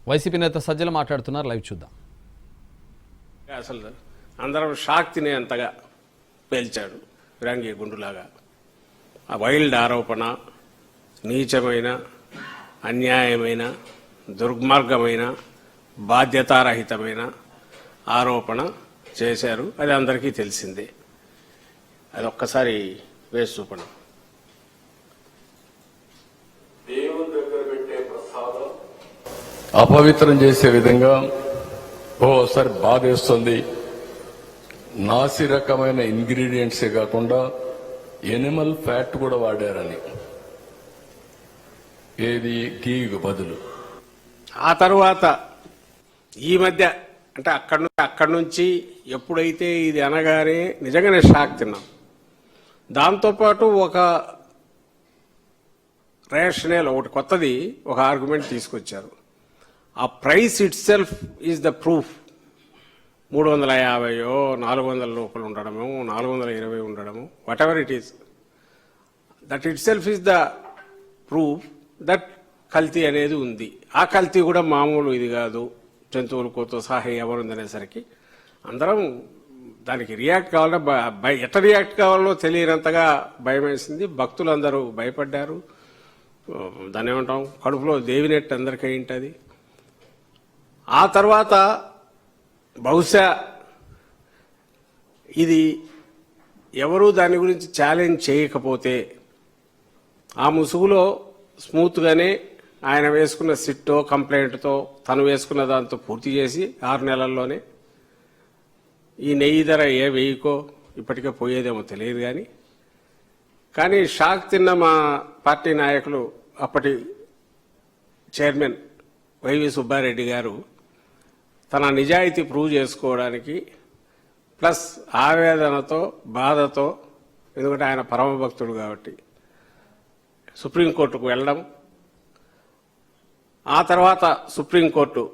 YCP నేత సజ్జల మాట్లాడుతున్నారు, live చూద్దాం. అసలు అందరం షాక్ తినేంతగా పేల్చాడు విరాంగి గుండులాగా. ఆ వైల్డ్ ఆరోపణ నీచమైన, అన్యాయమైన, దుర్మార్గమైన, బాధ్యతారహితమైన ఆరోపణ చేశారు. అది అందరికీ తెలిసిందే. అది ఒక్కసారి వేసి చూపడం. దేవుని దగ్గర పెట్టే ప్రసాదం అపవిత్రం చేసే విధంగా ఓసారి బాధేస్తుంది. నాసి రకమైన ఇంగ్రీడియంట్సే కాకుండా ఎనిమల్ ఫ్యాట్ కూడా వాడారని, ఏది గీకు బదులు. ఆ తరువాత ఈ మధ్య అంటే అక్కడి నుంచి ఎప్పుడైతే ఇది అనగానే నిజంగానే షాక్ తిన్నాం. దాంతోపాటు ఒక రేషనల్ ఒకటి కొత్తది ఒక ఆర్గ్యుమెంట్ తీసుకొచ్చారు. ఆ price it self is the proof. 350 400 లోపల ఉండడము, 420 ఉండడము, what ever it is, that it self is the proof that కల్తీ అనేది ఉంది. ఆ కల్తీ కూడా మామూలు ఇది కాదు, జంతువులతో సహా ఎవరుందనేసరికి అందరం దానికి రియాక్ట్ కావాలంటే ఎట్లా రియాక్ట్ కావాలో తెలియనంతగా భయం వేసింది. భక్తులందరూ భయపడ్డారు. దాన్ని ఏమంటాం, కడుపులో దేవినెట్టు అందరికీ ఉంటుంది. ఆ తర్వాత బహుశా ఇది ఎవరూ దాని గురించి ఛాలెంజ్ చేయకపోతే ఆ ముసుగులో స్మూత్గానే ఆయన వేసుకున్న సిట్టో కంప్లైంట్తో తను వేసుకున్న దాంతో పూర్తి చేసి 6 నెలల్లోనే ఈ నెయ్యి ధర ఏ వెయ్యికో ఇప్పటికే పోయేదేమో తెలియదు. కానీ షాక్ తిన్న మా పార్టీ నాయకులు, అప్పటి చైర్మన్ వైవి సుబ్బారెడ్డి గారు తన నిజాయితీ ప్రూవ్ చేసుకోవడానికి ప్లస్ ఆవేదనతో, బాధతో, ఎందుకంటే ఆయన పరమభక్తుడు కాబట్టి సుప్రీంకోర్టుకు వెళ్ళడం, ఆ తర్వాత సుప్రీంకోర్టు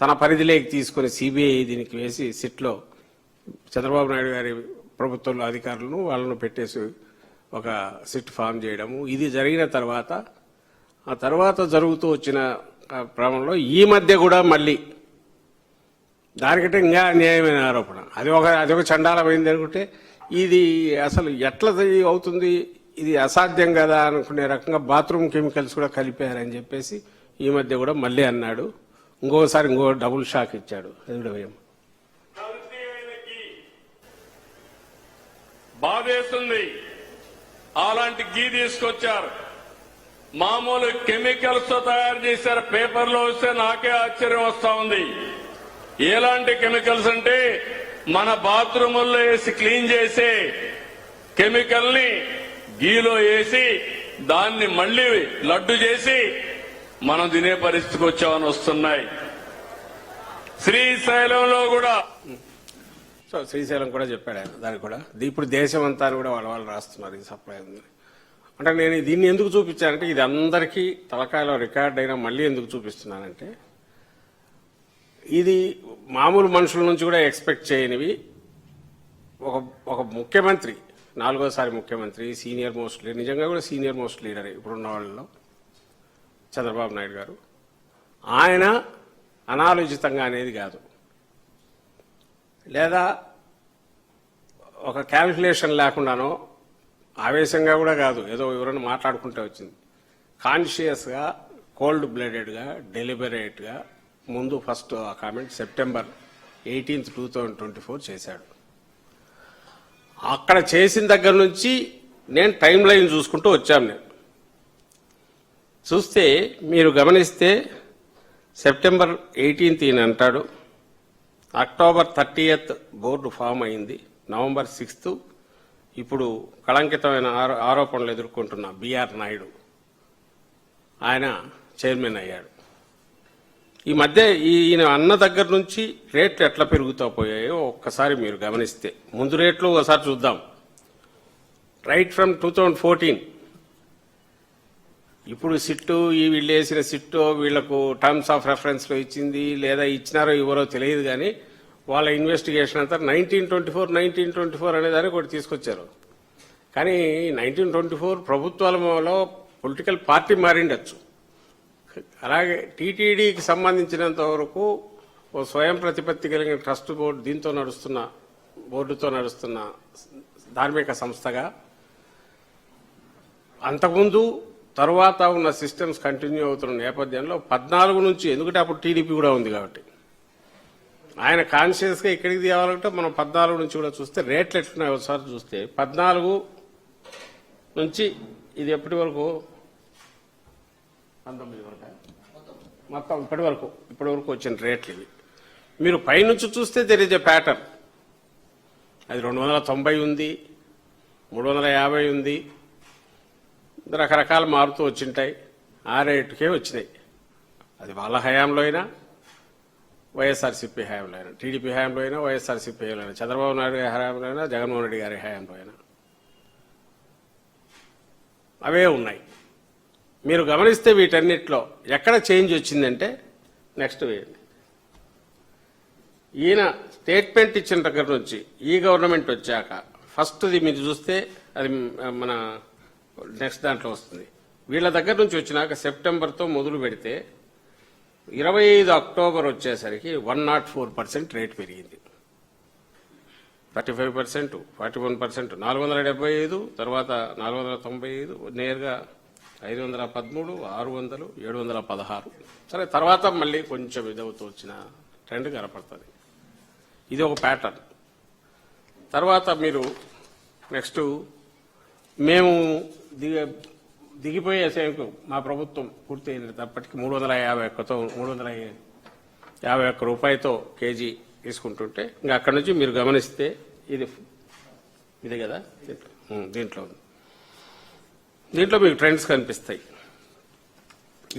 తన పరిధిలోకి తీసుకుని సిబిఐ దీనికి వేసి సిట్లో చంద్రబాబు నాయుడు గారి ప్రభుత్వంలో అధికారులను వాళ్ళను పెట్టేసి ఒక సిట్ ఫామ్ చేయడము, ఇది జరిగిన తర్వాత ఆ తర్వాత జరుగుతూ వచ్చిన క్రమంలో ఈ మధ్య కూడా మళ్ళీ దానికంటే ఇంకా అన్యాయమైన ఆరోపణ, అది ఒక చండాలమైంది అనుకుంటే ఇది అసలు ఎట్లా అవుతుంది, ఇది అసాధ్యం కదా అనుకునే రకంగా బాత్రూమ్ కెమికల్స్ కూడా కలిపారని చెప్పేసి ఈ మధ్య కూడా మళ్ళీ అన్నాడు. ఇంకొకసారి డబుల్ షాక్ ఇచ్చాడు. అది కూడా భయం. బాధేస్తుంది. అలాంటి గీ తీసుకొచ్చారు, మామూలు కెమికల్స్ తో తయారు చేశారు. పేపర్లో వస్తే నాకే ఆశ్చర్యం వస్తా ఉంది. ఎలాంటి కెమికల్స్ అంటే మన బాత్రూముల్లో వేసి క్లీన్ చేసే కెమికల్ ని గీలో వేసి దాన్ని మళ్లీ లడ్డు చేసి మనం తినే పరిస్థితికి వచ్చామని వస్తున్నాయి. శ్రీశైలంలో కూడా శ్రీశైలం కూడా చెప్పాడు ఆయన. దానికి కూడా ఇప్పుడు దేశం అంతా కూడా వాళ్ళు రాస్తున్నారు ఈ సప్లై ఉంది అంటే. నేను దీన్ని ఎందుకు చూపించానంటే, ఇది అందరికీ తలకాయలో రికార్డ్ అయినా మళ్ళీ ఎందుకు చూపిస్తున్నానంటే, ఇది మామూలు మనుషుల నుంచి కూడా ఎక్స్పెక్ట్ చేయనివి. ఒక ముఖ్యమంత్రి, 4వ ముఖ్యమంత్రి, సీనియర్ మోస్ట్ లీడర్, నిజంగా కూడా సీనియర్ మోస్ట్ లీడర్ ఇప్పుడున్న వాళ్ళలో చంద్రబాబు నాయుడు గారు, ఆయన అనాలోచితంగా అనేది కాదు, లేదా ఒక క్యాల్కులేషన్ లేకుండానో ఆవేశంగా కూడా కాదు, ఏదో ఎవరైనా మాట్లాడుకుంటే వచ్చింది. కాన్షియస్గా, కోల్డ్ బ్లడెడ్గా, డెలిబరేట్గా ముందు ఫస్ట్ ఆ కామెంట్ సెప్టెంబర్ 18, 2024 చేశాడు. అక్కడ చేసిన దగ్గర నుంచి నేను టైం లైన్ చూసుకుంటూ వచ్చాను. నేను చూస్తే మీరు గమనిస్తే సెప్టెంబర్ 18 ఈయన అంటాడు, అక్టోబర్ 30 బోర్డు ఫామ్ అయింది, నవంబర్ 6 ఇప్పుడు కళంకితమైన ఆరోపణలు ఎదుర్కొంటున్న బిఆర్ నాయుడు ఆయన చైర్మన్ అయ్యాడు. ఈ మధ్య ఈయన అన్న దగ్గర నుంచి రేట్లు ఎట్లా పెరుగుతూ పోయాయో ఒక్కసారి మీరు గమనిస్తే, ముందు రేట్లు ఒకసారి చూద్దాం. రైట్ ఫ్రమ్ 2014 ఇప్పుడు సిట్టు, ఈ వీళ్ళు వేసిన సిట్టు వీళ్లకు టర్మ్స్ ఆఫ్ రెఫరెన్స్లో ఇచ్చింది, లేదా ఇచ్చినారో ఇవ్వరో తెలియదు. కానీ వాళ్ళ ఇన్వెస్టిగేషన్ అంతా 1924 అనే దాన్ని ఒకటి తీసుకొచ్చారు. కానీ 1924 ప్రభుత్వాలలో పొలిటికల్ పార్టీ మారిండొచ్చు, అలాగే టీటీడీకి సంబంధించినంత వరకు ఓ స్వయం ప్రతిపత్తి కలిగిన ట్రస్ట్ బోర్డుతో నడుస్తున్న ధార్మిక సంస్థగా అంతకుముందు తరువాత ఉన్న సిస్టమ్స్ కంటిన్యూ అవుతున్న నేపథ్యంలో 14 నుంచి, ఎందుకంటే అప్పుడు టీడీపీ కూడా ఉంది కాబట్టి ఆయన కాన్షియస్గా ఇక్కడికి తేవాలంటే మనం 14 నుంచి కూడా చూస్తే రేట్లు ఎట్లున్నాయి ఒకసారి చూస్తే 14 నుంచి ఇది ఎప్పటి వరకు 19 వరకు మొత్తం ఇప్పటి వరకు వచ్చిన రేట్లు ఇవి. మీరు పైనుంచి చూస్తే దెర్ ఇస్ ఎ ప్యాటర్న్. అది 290 ఉంది, 350 ఉంది, రకరకాలు మారుతూ వచ్చింటాయి. ఆ రేటుకే వచ్చినాయి. అది వాళ్ళ హయాంలో అయినా, వైఎస్ఆర్సీపీ హయాంలో అయినా, టీడీపీ హయాంలో అయినా, వైఎస్ఆర్సీపీ హయాంలో అయినా, చంద్రబాబు నాయుడు గారి హయాంలో అయినా, జగన్మోహన్ రెడ్డి గారి హయాంలో అయినా అవే ఉన్నాయి. మీరు గమనిస్తే వీటన్నిటిలో ఎక్కడ చేంజ్ వచ్చిందంటే నెక్స్ట్ వేయండి. ఈయన స్టేట్మెంట్ ఇచ్చిన దగ్గర నుంచి ఈ గవర్నమెంట్ వచ్చాక ఫస్ట్ది మీరు చూస్తే అది మన నెక్స్ట్ దాంట్లో వస్తుంది. వీళ్ళ దగ్గర నుంచి వచ్చినాక సెప్టెంబర్తో మొదలు పెడితే 25 అక్టోబర్ వచ్చేసరికి 104% రేట్ పెరిగింది. 35%, 41%, 475, తర్వాత 495, నేరుగా 513, 600, 716. సరే, తర్వాత మళ్ళీ కొంచెం ఇదవుతూ వచ్చిన ట్రెండ్ కనపడుతుంది. ఇది ఒక ప్యాటర్న్. తర్వాత మీరు నెక్స్ట్ మేము దిగిపోయే సేవకు మా ప్రభుత్వం పూర్తి అయినప్పటికీ 351 రూపాయలతో కేజీ తీసుకుంటుంటే ఇంకా అక్కడి నుంచి మీరు గమనిస్తే ఇదే కదా దీంట్లో మీకు ట్రెండ్స్ కనిపిస్తాయి.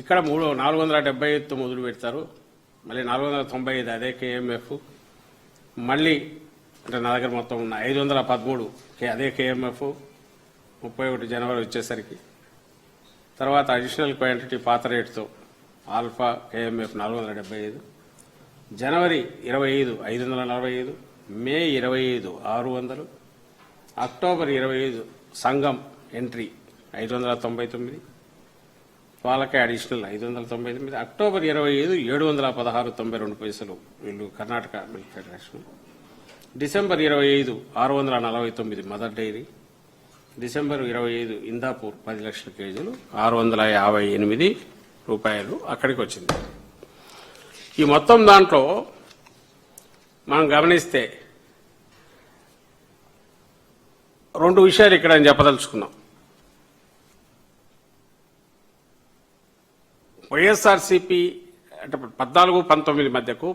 ఇక్కడ 475తో మొదలు పెడతారు, మళ్ళీ 495 అదే కేఎంఎఫ్, మళ్ళీ అంటే నా దగ్గర మొత్తం ఉన్న 513 అదే కేఎంఎఫ్ 31 జనవరి వచ్చేసరికి, తర్వాత అడిషనల్ క్వాంటిటీ పాత రేటుతో ఆల్ఫా కేఎంఎఫ్ 475, జనవరి 25 545, మే 25 600, అక్టోబర్ 25 సంఘం ఎంట్రీ 599, వాళ్ళకే అడిషనల్ 599, అక్టోబర్ 25 716.92 వీళ్ళు Karnataka milk federation, December 25 649 mother dairy, December 25 Indapur 10 లక్షల కేజీలు 658 రూపాయలు అక్కడికి వచ్చింది. ఈ మొత్తం దాంట్లో మనం గమనిస్తే 2 విషయాలు ఇక్కడ నేను చెప్పదలుచుకున్నాం. వైఎస్ఆర్సీపీ అంటే 14-19 మధ్యకు